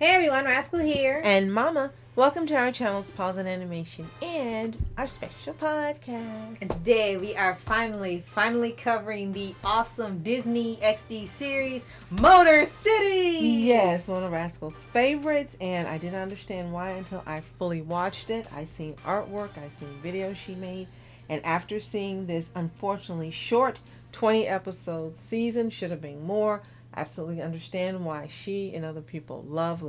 Hey everyone, Rascal here. And Mama, welcome to our channel's Paws On Animation and our special podcast. And today we are finally covering the awesome Disney XD series, Motorcity! Yes, one of Rascal's favorites, and I didn't understand why until I fully watched it. I seen artwork, I seen videos she made, and after seeing this unfortunately short 20 episode season, should have been more, absolutely understand why she and other people love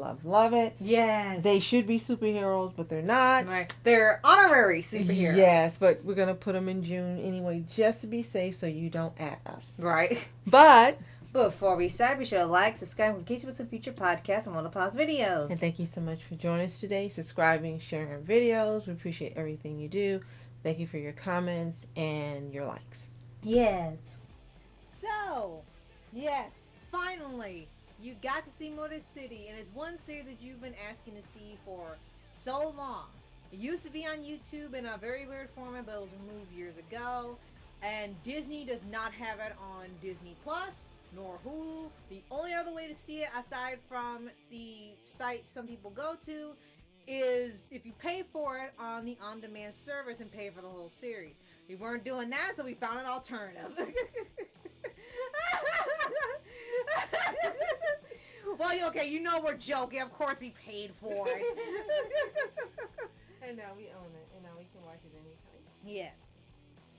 it. Yes. They should be superheroes, but they're not. Right. They're honorary superheroes. Yes, but we're going to put them in June anyway, just to be safe so you don't at us. Right. But before we start, be sure to like, subscribe, and engage with some future podcasts and Monopause videos. And thank you so much for joining us today, subscribing, sharing our videos. We appreciate everything you do. Thank you for your comments and your likes. Yes. So, yes. Finally, you got to see Motorcity, and it's one series that you've been asking to see for so long. It used to be on YouTube in a very weird format, but it was removed years ago. And Disney does not have it on Disney Plus nor Hulu. The only other way to see it, aside from the site some people go to, is if you pay for it on the on-demand service and pay for the whole series. We weren't doing that, so we found an alternative. Well, okay, you know we're joking. Of course we paid for it. And now we own it, and now we can watch it anytime. Yes.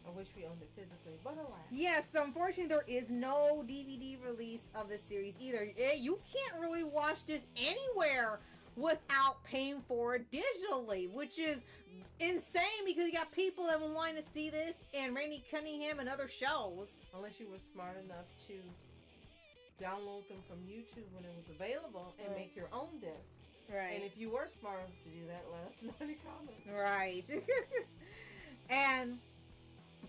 I wish we owned it physically, but alas. Yes, so unfortunately there is no DVD release of this series either. You can't really watch this anywhere without paying for it digitally, which is insane because you got people that were wanting to see this and Randy Cunningham and other shows. Unless you were smart enough to download them from YouTube when it was available and make your own disc. Right. And if you were smart enough to do that, let us know in the comments. Right. And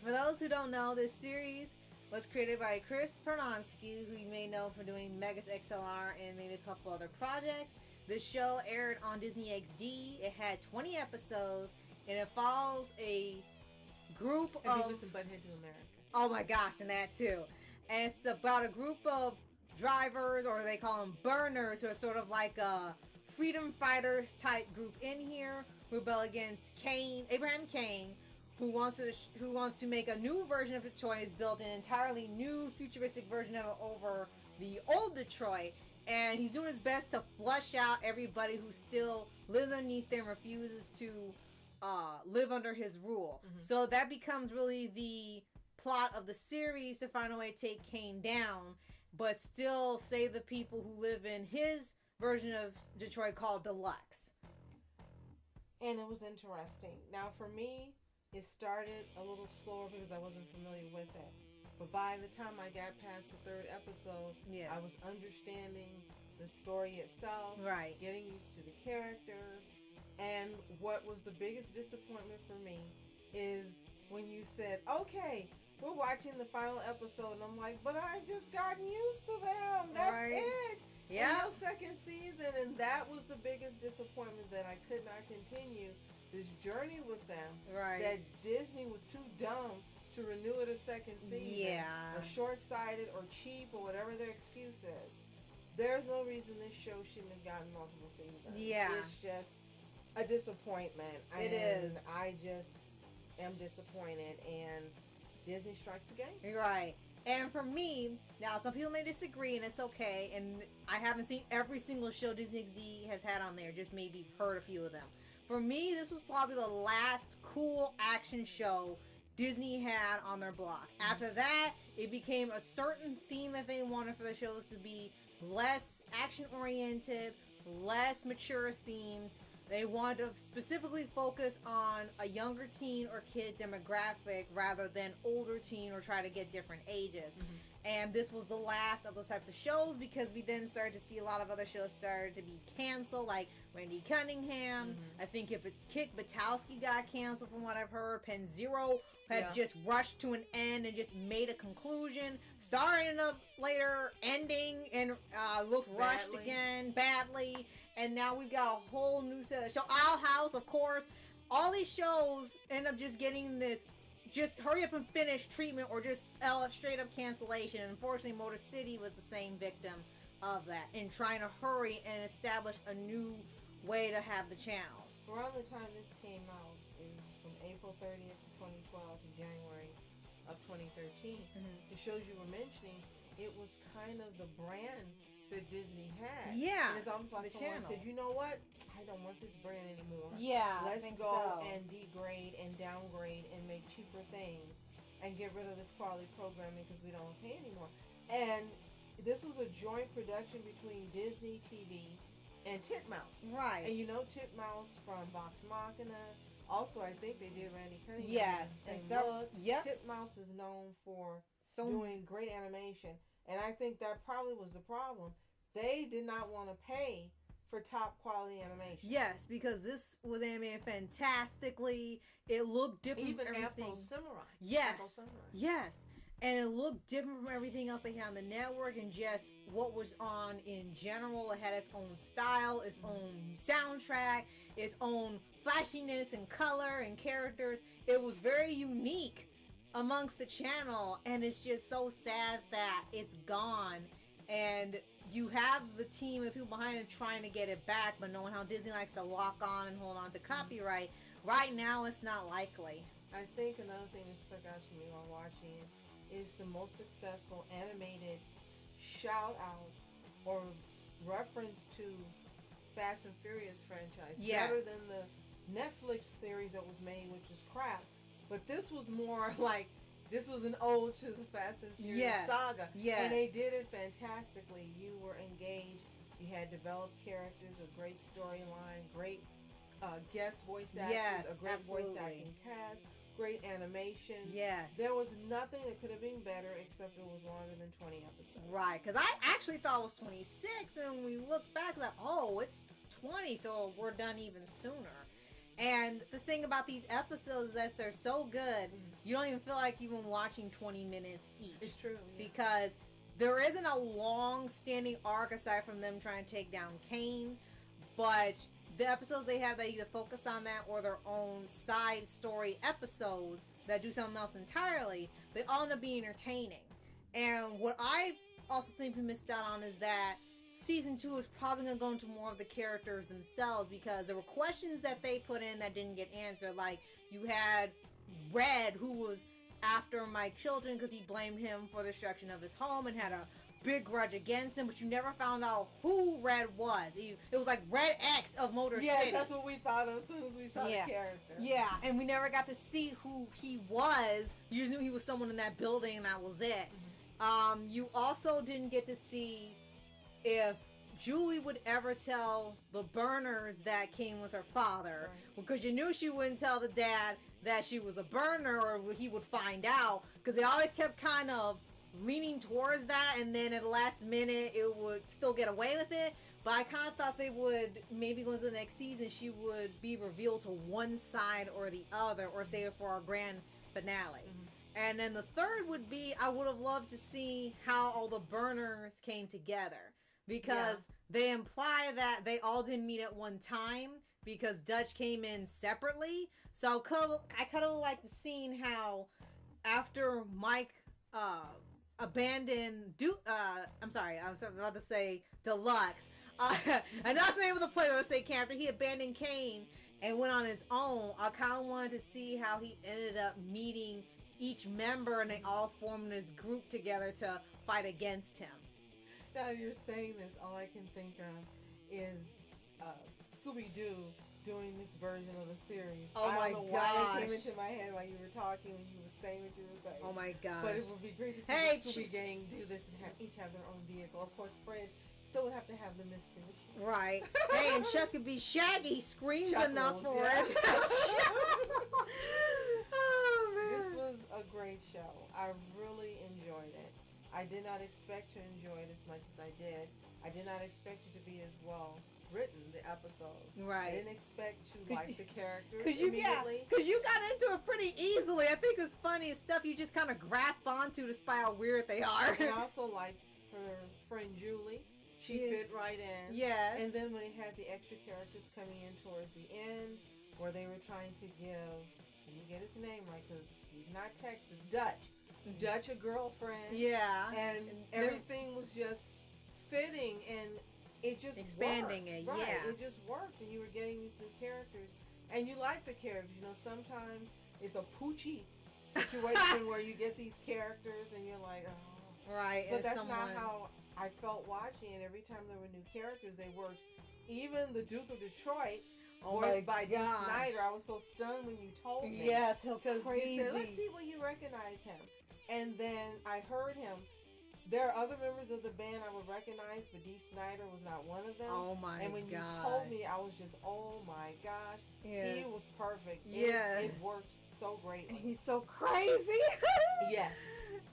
for those who don't know, this series was created by Chris Pernonsky, who you may know for doing Megas XLR and maybe a couple other projects. This show aired on Disney XD. It had 20 episodes, and it follows a group of... Beavis and Butthead to America. Oh my gosh, and that too. And it's about a group of drivers, or they call them burners, who are sort of like a freedom fighters type group in here, who rebel against Abraham Kane, who wants to make a new version of Detroit, build an entirely new futuristic version of it over the old Detroit, and he's doing his best to flush out everybody who still lives underneath there and refuses to live under his rule. Mm-hmm. So that becomes really the plot of the series, to find a way to take Kane down, but still save the people who live in his version of Detroit called Deluxe. And it was interesting. Now for me, it started a little slower because I wasn't familiar with it. But by the time I got past the third episode, yes, I was understanding the story itself, right, getting used to the characters. And what was the biggest disappointment for me is when you said, okay, we're watching the final episode, and I'm like, but I've just gotten used to them. That's right. It. Yeah. No second season, and that was the biggest disappointment, that I could not continue this journey with them. Right. That Disney was too dumb to renew it a second season. Yeah. Or short-sighted, or cheap, or whatever their excuse is. There's no reason this show shouldn't have gotten multiple seasons. Yeah. It's just a disappointment. It is. I just am disappointed, and Disney strikes again. Right. And for me, now some people may disagree, and it's okay, and I haven't seen every single show Disney XD has had on there, just maybe heard a few of them. For me, this was probably the last cool action show Disney had on their block. After that, it became a certain theme that they wanted for the shows to be less action-oriented, less mature themed. They wanted to specifically focus on a younger teen or kid demographic rather than older teen, or try to get different ages. Mm-hmm. And this was the last of those types of shows, because we then started to see a lot of other shows started to be canceled, like Randy Cunningham. Mm-hmm. I think Kick Buttowski got canceled from what I've heard. Penn Zero had just rushed to an end and just made a conclusion, starting up later, ending, and looked rushed again, badly. And now we've got a whole new set of shows. Owl House, of course. All these shows end up just getting this just hurry up and finish treatment, or just straight up cancellation. And unfortunately, Motorcity was the same victim of that and trying to hurry and establish a new way to have the channel. Around the time this came out, it was from April 30th, 2012 to January of 2013. The shows you were mentioning, it was kind of the brand that Disney had. Yeah, and it's almost like someone said, you know what? I don't want this brand anymore. Yeah, let's I think go so. and degrade and downgrade and make cheaper things and get rid of this quality programming because we don't pay anymore. And this was a joint production between Disney TV and Titmouse. Right. And you know Titmouse from Vox Machina. Also, I think they did Randy Cunningham. Yes. Same and so, look. yep. Titmouse is known for doing great animation. And I think that probably was the problem. They did not want to pay for top quality animation. Yes, because this was animated fantastically. It looked different Even from everything. Afro Samurai. Yes. Afro Samurai. Yes. And it looked different from everything else they had on the network, and just what was on in general. It had its own style, its own soundtrack, its own flashiness and color and characters. It was very unique amongst the channel, and it's just so sad that it's gone. And you have the team of people behind it trying to get it back, but knowing how Disney likes to lock on and hold on to copyright, right now it's not likely. I think another thing that stuck out to me while watching it is the most successful animated shout out or reference to Fast and Furious franchise. Yes. Better than the Netflix series that was made, which is crap. But this was more like, this was an ode to the Fast and Furious saga. Yes. And they did it fantastically. You were engaged. You had developed characters, a great storyline, great guest voice actors, Yes, a great absolutely. voice acting cast, great animation. Yes. There was nothing that could have been better except it was longer than 20 episodes. Right, because I actually thought it was 26, and we look back like, oh, it's 20, so we're done even sooner. And the thing about these episodes is that they're so good, you don't even feel like you've been watching 20 minutes each. It's true. Yeah. Because there isn't a long-standing arc aside from them trying to take down Kane, but the episodes they have that either focus on that or their own side story episodes that do something else entirely, they all end up being entertaining. And what I also think we missed out on is that Season 2 is probably going to go into more of the characters themselves, because there were questions that they put in that didn't get answered. Like, you had Red, who was after Mike Chilton because he blamed him for the destruction of his home and had a big grudge against him, but you never found out who Red was. It was like Red X of Motorcity. Yes, that's what we thought of as soon as we saw the character. Yeah, and we never got to see who he was. You just knew he was someone in that building, and that was it. You also didn't get to see if Julie would ever tell the Burners that King was her father, because you knew she wouldn't tell the dad that she was a Burner, or he would find out, because they always kept kind of leaning towards that, and then at the last minute it would still get away with it. But I kind of thought they would maybe go into the next season, she would be revealed to one side or the other, or save it for our grand finale. And then the third would be, I would have loved to see how all the Burners came together, because they imply that they all didn't meet at one time, because Dutch came in separately. So I kind of like the scene how after Mike abandoned I'm sorry, I was about to say Deluxe. And that's the name of the player, let's say character. He abandoned Kane and went on his own. I kind of wanted to see how he ended up meeting each member, and they all formed this group together to fight against him. Now you're saying this, all I can think of is Scooby-Doo doing this version of the series. Oh my I don't know gosh. why it came into my head while you were talking, when you were saying what you were saying. Oh my gosh. But it would be great to see Hey, the Scooby Gang do this and each have their own vehicle. Of course, Fred still would have to have the mystery machine. Right. Hey, and Chuck could be Shaggy. Screams Chuckles, enough for yeah. it. Oh, man. This was a great show. I really enjoyed it. I did not expect to enjoy it as much as I did. I did not expect it to be as well written, the episodes. Right. I didn't expect to like the characters Because you immediately. got into it pretty easily. I think it's funny. It's stuff you just kind of grasp onto despite how weird they are. And I also liked her friend Julie. She fit right in. Yeah. And then when they had the extra characters coming in towards the end, where they were trying to give, let me get his name right, because he's not Texas, Dutch, a girlfriend. Yeah. And everything was just fitting, and it just expanding worked. it. Right. Yeah, It just worked, and you were getting these new characters, and you like the characters. You know, sometimes it's a Poochie situation where you get these characters, and you're like, oh, right. but that's not how I felt watching it. Every time there were new characters, they worked. Even the Duke of Detroit, voiced by Dee Snider, I was so stunned when you told me. Yes, he'll crazy. You said, let's see will you recognize him. And then I heard him. There are other members of the band I would recognize, but Dee Snider was not one of them. Oh my god. And when you told me, I was just, oh my gosh. Yes. He was perfect. Yes. It worked so greatly. He's so crazy. Yes.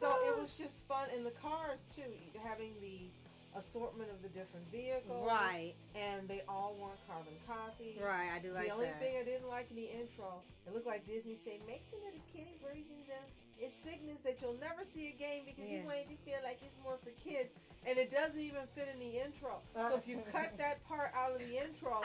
So it was just fun. And the cars, too, having the assortment of the different vehicles. Right. And they all weren't carbon copies. Right, I do like that. The only thing I didn't like in the intro, it looked like Disney saying, make some little kitty versions and it's sickness that you'll never see again because you want it to feel like it's more for kids. And it doesn't even fit in the intro. So if you cut that part out of the intro,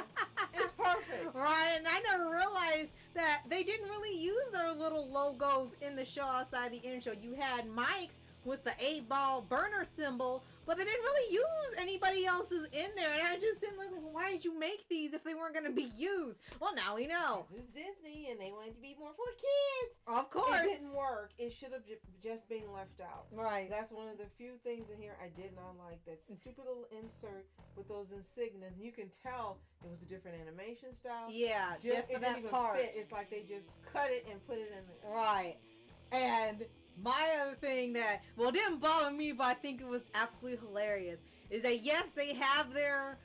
it's perfect. Right, and I never realized that they didn't really use their little logos in the show outside the intro. You had Mike's with the 8-ball burner symbol, but they didn't really use anybody else's in there. And I just didn't like, well, why did you make these if they weren't going to be used? Well, now we know. This is Disney, and they wanted to be more for kids. Of course. It didn't work. It should have just been left out. Right. That's one of the few things in here I did not like. That stupid little insert with those insignias. And you can tell it was a different animation style. Yeah, just for that part. Fit. It's like they just cut it and put it in there. Right. And my other thing that, well, it didn't bother me, but I think it was absolutely hilarious, is that yes, they have their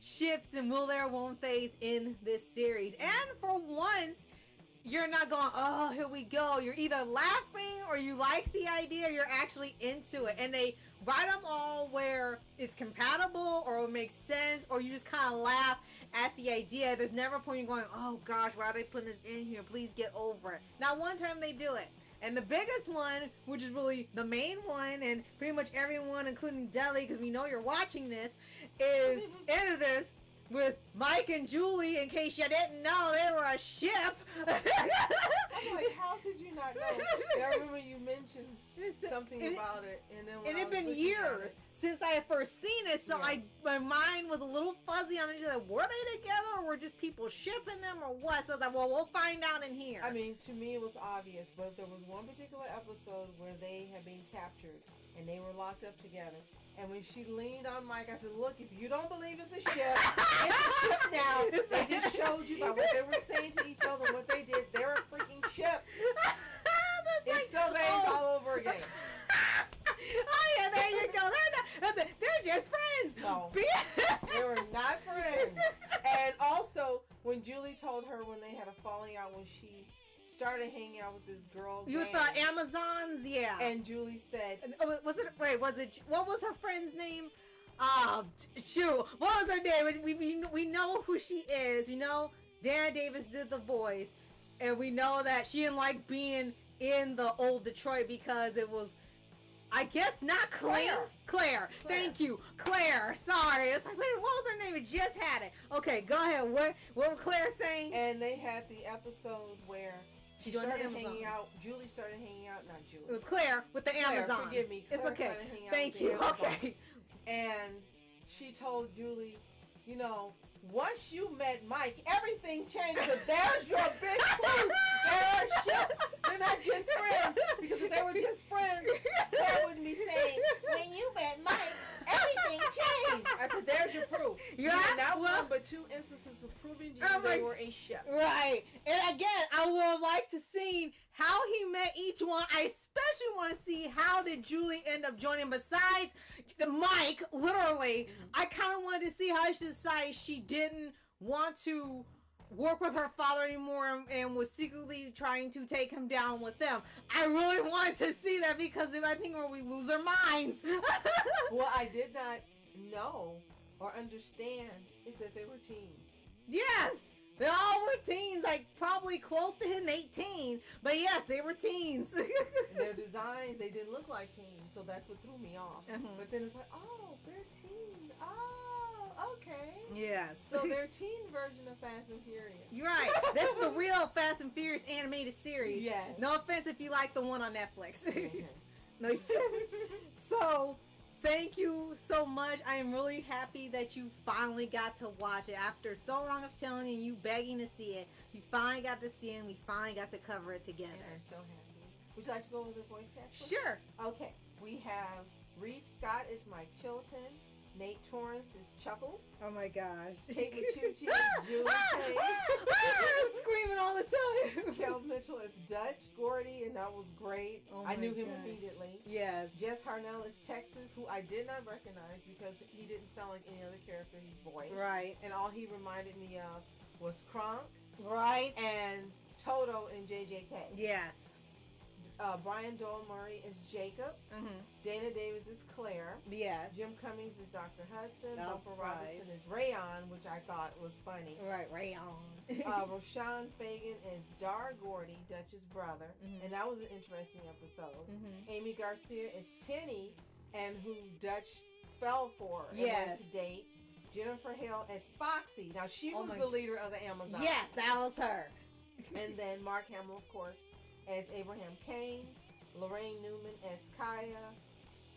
ships and will there, won't theys in this series. And for once, you're not going, oh, here we go. You're either laughing or you like the idea, or you're actually into it. And they write them all where it's compatible or it makes sense, or you just kind of laugh at the idea. There's never a point you're going, oh gosh, why are they putting this in here? Please get over it. Not one time they do it. And the biggest one, which is really the main one, and pretty much everyone, including Deli, because we know you're watching this, is into this with Mike and Julie. In case you didn't know, they were a ship. I'm like, how could you not know? I remember you mentioned something about it, and then it had been years since I had first seen it, so my mind was a little fuzzy on it. Like, were they together, or were just people shipping them, or what? So I was like, well, we'll find out in here. I mean, to me, it was obvious, but there was one particular episode where they had been captured, and they were locked up together. And when she leaned on Mike, I said, look, if you don't believe it's a ship, it's a ship now. They just showed you by what they were saying to each other, what they did. They're a freaking ship. It's Sylvain's all over again. Oh, yeah, there you go. They're just friends. No, they were not friends. And also, when Julie told her when they had a falling out, when she started hanging out with this girl, you thought Amazons, yeah. And Julie said, what was her friend's name? Shoot, what was her name? We know who she is. We know Dan Davis did the voice, and we know that she didn't like being in the old Detroit because it was, I guess, not Claire. Thank you, Claire. Sorry, it's like, wait, what was her name? It just had it. Okay, go ahead. What was Claire saying? And they had the episode where she started hanging out. Julie started hanging out. Not Julie. It was Claire with the Amazons. Forgive me. Claire, it's okay. Thank you. Okay. And she told Julie, you know, once you met Mike, everything changed. So there's your big clue. They're not just friends. Because if they were just friends, Claire wouldn't be saying, when you met Mike, everything changed. I said, there's your proof. You had not one but two instances of proving to you they were a ship. Right. And again, I would have liked to see how he met each one. I especially want to see how did Julie end up joining. Besides Mike, literally, I kind of wanted to see how she decided she didn't want to work with her father anymore and was secretly trying to take him down with them. I really wanted to see that because I think we lose our minds. What I did not know or understand is that they were teens. Yes, they all were teens, like probably close to hitting 18. But yes, they were teens. Their designs, they didn't look like teens, so that's what threw me off. But then it's like, oh, they're teens. Oh, okay. Yes. So they're teen version of Fast and Furious. You're right. This is the real Fast and Furious animated series. Yes. No offense if you like the one on Netflix. Okay. No. So thank you so much. I am really happy that you finally got to watch it. After so long of telling you, you begging to see it, you finally got to see it, and we finally got to cover it together. I'm so happy. Would you like to go over the voice cast? Please? Sure. Okay. We have Reed Scott is Mike Chilton. Nate Torrance is Chuckles. Oh my gosh. Kate Michucci is Julie Kane. Screaming all the time. Kel Mitchell is Dutch Gordy, and that was great. Oh I knew my him God. immediately. Yes. Jess Harnell is Texas, who I did not recognize because he didn't sound like any other character he's voiced. Right. And all he reminded me of was Kronk Right. and Toto in JJK. Yes. Brian Doyle Murray is Jacob. Mm-hmm. Dana Davis is Claire. Yes. Jim Cummings is Dr. Hudson. No Buffer surprise. Robinson is Rayon, which I thought was funny. Right. Right on. Roshan Fagan is Dar Gordy, Dutch's brother, Mhm. and that was an interesting episode. Mm-hmm. Amy Garcia is Tenny, and who Dutch fell for and Yes. went to date. Jennifer Hill as Foxy. Now she Oh was my- the leader of the Amazon. Yes, that was her. And then Mark Hamill, of course, as Abraham Kane. Lorraine Newman as Kaya.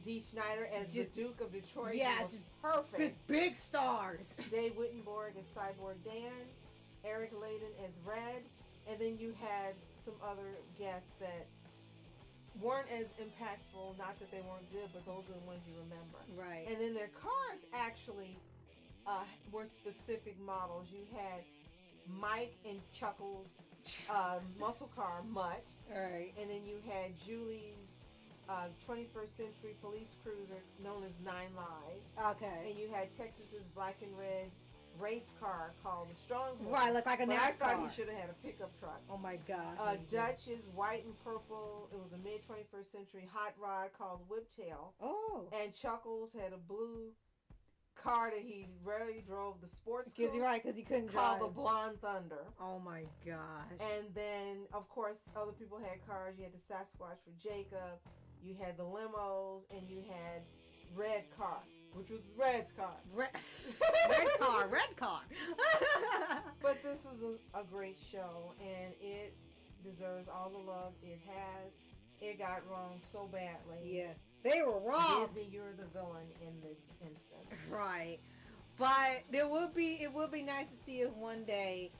Dee Schneider as the Duke of Detroit. Yeah, He was just perfect. big stars. Dave Wittenborg as Cyborg Dan. Eric Layden as Red. And then you had some other guests that weren't as impactful. Not that they weren't good, but those are the ones you remember. Right. And then their cars actually were specific models. You had Mike and Chuckles' muscle car, Mutt. Right. And then you had Julie's 21st Century Police Cruiser known as 9 Lives. Okay. And you had Texas's black and red race car called the Stronghold. Right, look like a But I thought NASCAR. he should have had a pickup truck. Oh my gosh. Dutch is white and purple. It was a mid 21st century hot rod called Whiptail. Oh. And Chuckles had a blue car that he rarely drove, the sports car, Because you're right, because he couldn't called drive. the Blonde Thunder. Oh my gosh. And then, of course, other people had cars. You had the Sasquatch for Jacob. You had the limos, and you had Red Car, which was Red's car. Red car. But this is a great show, and it deserves all the love it has. It got wrong so badly. Yes. They were robbed. Disney, you're the villain in this instance. Right. But it would be nice to see if one day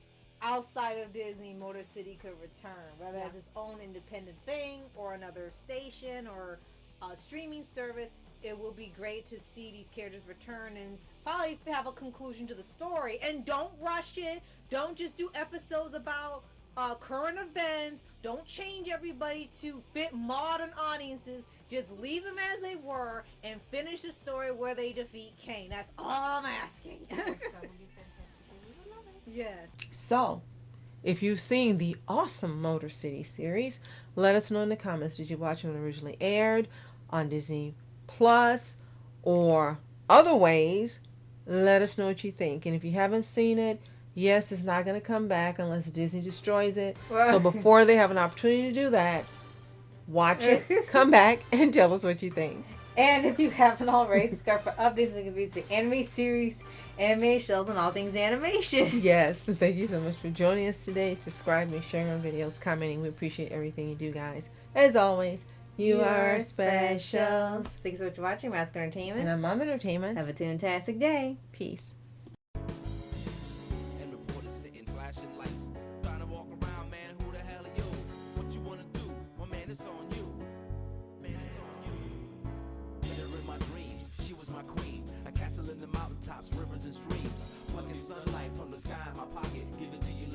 outside of Disney, Motorcity could return, whether as its own independent thing or another station or a streaming service. It would be great to see these characters return and probably have a conclusion to the story. And don't rush it. Don't just do episodes about current events. Don't change everybody to fit modern audiences. Just leave them as they were and finish the story where they defeat Kane. That's all I'm asking. That would be fantastic. We would love it. Yes. So, if you've seen the awesome Motor City series, let us know in the comments. Did you watch it when it originally aired on Disney Plus or other ways? Let us know what you think. And if you haven't seen it, yes, it's not going to come back unless Disney destroys it. So before they have an opportunity to do that, watch it, come back, and tell us what you think. And if you haven't already, subscribe for updates and videos for anime series, anime shows, and all things animation. Yes, and thank you so much for joining us today. Subscribing, sharing our videos, commenting. We appreciate everything you do, guys. As always, you are special. Thanks so much for watching Mask Entertainment. And I'm Mom Entertainment. Have a fantastic day. Peace. And reporters sitting flashing lights, trying to walk around, man. Who the hell are you? What you wanna do? Well, man, it's on you. Man, it's on you. Hit her in my dreams. She was my queen. A castle in the mountaintops, rivers and streams. Plucking sunlight from the sky in my pocket. Give it to you